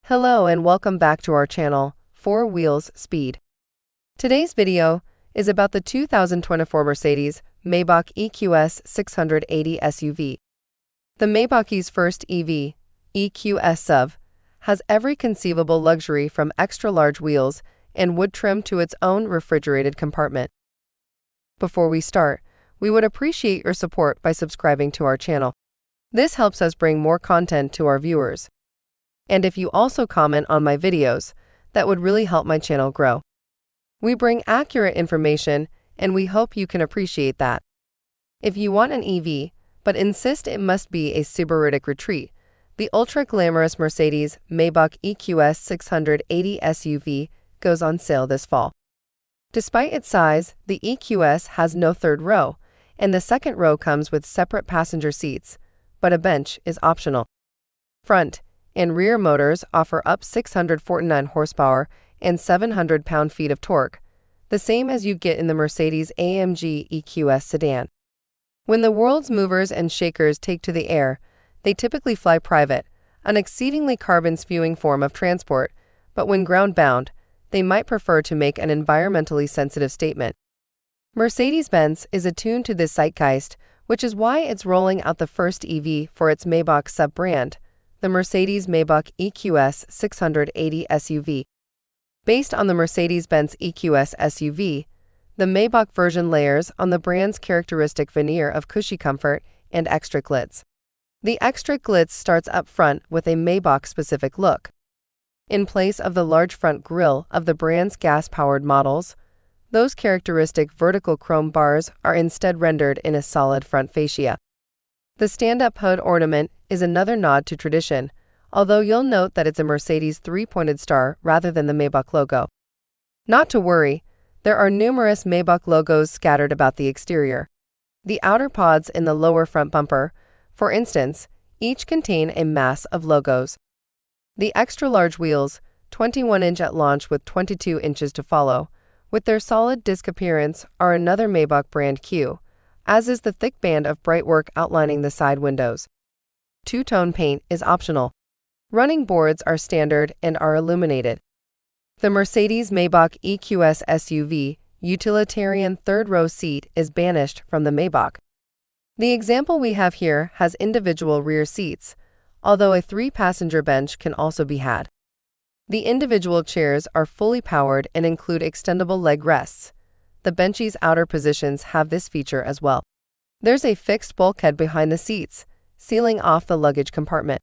Hello and welcome back to our channel, 4 Wheels Speed. Today's video is about the 2024 Mercedes Maybach EQS680 SUV. The Maybach's first EV, EQS680, has every conceivable luxury from extra-large wheels and wood trim to its own refrigerated compartment. Before we start, we would appreciate your support by subscribing to our channel. This helps us bring more content to our viewers. And if you also comment on my videos, that would really help my channel grow. We bring accurate information, and we hope you can appreciate that. If you want an EV, but insist it must be a Sybaritic retreat, the ultra-glamorous Mercedes Maybach EQS680 SUV goes on sale this fall. Despite its size, the EQS has no third row, and the second row comes with separate passenger seats, but a bench is optional. Front and rear motors offer up 649 horsepower and 700 pound-feet of torque, the same as you get in the Mercedes-AMG EQS sedan. When the world's movers and shakers take to the air, they typically fly private, an exceedingly carbon-spewing form of transport, but when ground-bound, they might prefer to make an environmentally sensitive statement. Mercedes-Benz is attuned to this zeitgeist, which is why it's rolling out the first EV for its Maybach sub-brand, the Mercedes Maybach EQS680 SUV. Based on the Mercedes-Benz EQS SUV, the Maybach version layers on the brand's characteristic veneer of cushy comfort and extra glitz. The extra glitz starts up front with a Maybach-specific look. In place of the large front grille of the brand's gas-powered models, those characteristic vertical chrome bars are instead rendered in a solid front fascia. The stand-up hood ornament is another nod to tradition, although you'll note that it's a Mercedes three-pointed star rather than the Maybach logo. Not to worry, there are numerous Maybach logos scattered about the exterior. The outer pods in the lower front bumper, for instance, each contain a mass of logos. The extra-large wheels, 21-inch at launch with 22 inches to follow, with their solid disc appearance, are another Maybach brand cue, as is the thick band of bright work outlining the side windows. Two-tone paint is optional. Running boards are standard and are illuminated. The Mercedes Maybach EQS SUV utilitarian third-row seat is banished from the Maybach. The example we have here has individual rear seats, although a 3-passenger bench can also be had. The individual chairs are fully powered and include extendable leg rests. The bench's outer positions have this feature as well. There's a fixed bulkhead behind the seats, sealing off the luggage compartment.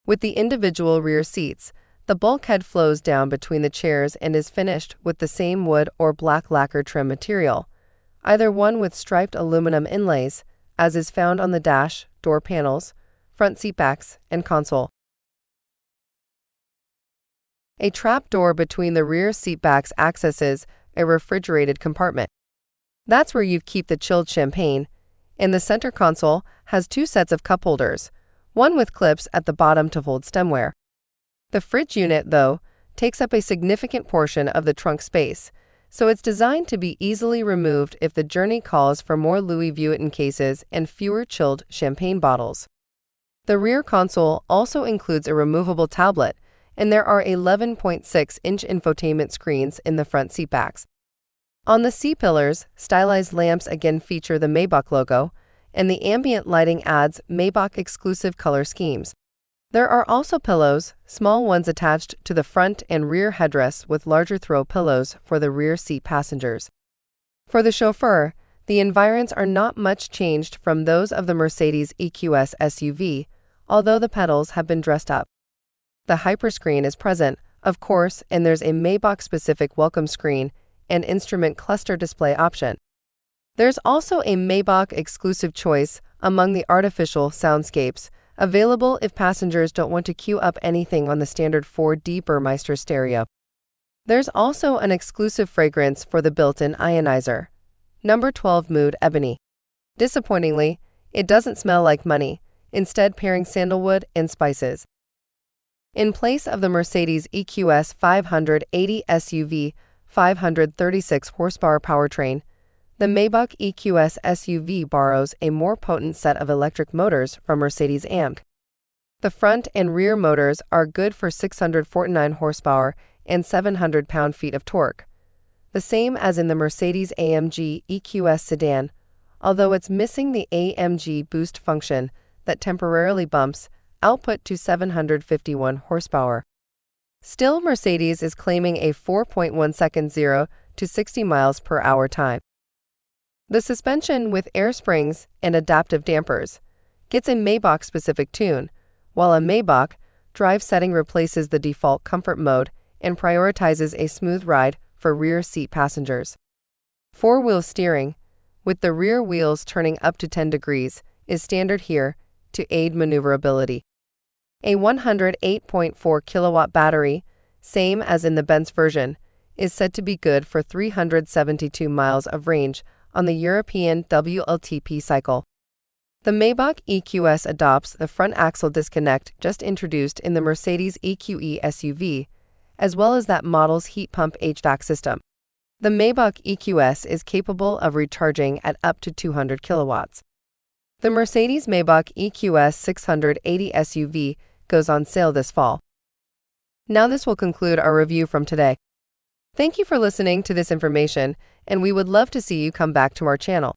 With the individual rear seats, the bulkhead flows down between the chairs and is finished with the same wood or black lacquer trim material, either one with striped aluminum inlays, as is found on the dash, door panels, front seatbacks, and console. A trap door between the rear seatbacks accesses a refrigerated compartment. That's where you'd keep the chilled champagne, and the center console has 2 sets of cup holders, one with clips at the bottom to hold stemware. The fridge unit, though, takes up a significant portion of the trunk space, so it's designed to be easily removed if the journey calls for more Louis Vuitton cases and fewer chilled champagne bottles. The rear console also includes a removable tablet, and there are 11.6-inch infotainment screens in the front seatbacks. On the C-pillars, stylized lamps again feature the Maybach logo, and the ambient lighting adds Maybach-exclusive color schemes. There are also pillows, small ones attached to the front and rear headrests with larger throw pillows for the rear seat passengers. For the chauffeur, the environs are not much changed from those of the Mercedes EQS SUV, although the pedals have been dressed up. The hyperscreen is present, of course, and there's a Maybach-specific welcome screen and instrument cluster display option. There's also a Maybach-exclusive choice among the artificial soundscapes, available if passengers don't want to queue up anything on the standard 4D Burmeister stereo. There's also an exclusive fragrance for the built-in ionizer, number 12 Mood Ebony. Disappointingly, it doesn't smell like money, instead pairing sandalwood and spices. In place of the Mercedes EQS 580 SUV 536 horsepower powertrain, the Maybach EQS SUV borrows a more potent set of electric motors from Mercedes-AMG. The front and rear motors are good for 649 horsepower and 700 pound-feet of torque, the same as in the Mercedes-AMG EQS sedan, although it's missing the AMG boost function that temporarily bumps output to 751 horsepower. Still, Mercedes is claiming a 4.1 second 0 to 60 miles per hour time. The suspension with air springs and adaptive dampers gets a Maybach-specific tune, while a Maybach drive setting replaces the default comfort mode and prioritizes a smooth ride for rear seat passengers. Four-wheel steering, with the rear wheels turning up to 10 degrees, is standard here to aid maneuverability. A 108.4 kilowatt battery, same as in the Benz version, is said to be good for 372 miles of range on the European WLTP cycle. The Maybach EQS adopts the front axle disconnect just introduced in the Mercedes EQE SUV, as well as that model's heat pump HVAC system. The Maybach EQS is capable of recharging at up to 200 kilowatts. The Mercedes Maybach EQS680 SUV goes on sale this fall. Now this will conclude our review from today. Thank you for listening to this information, and we would love to see you come back to our channel.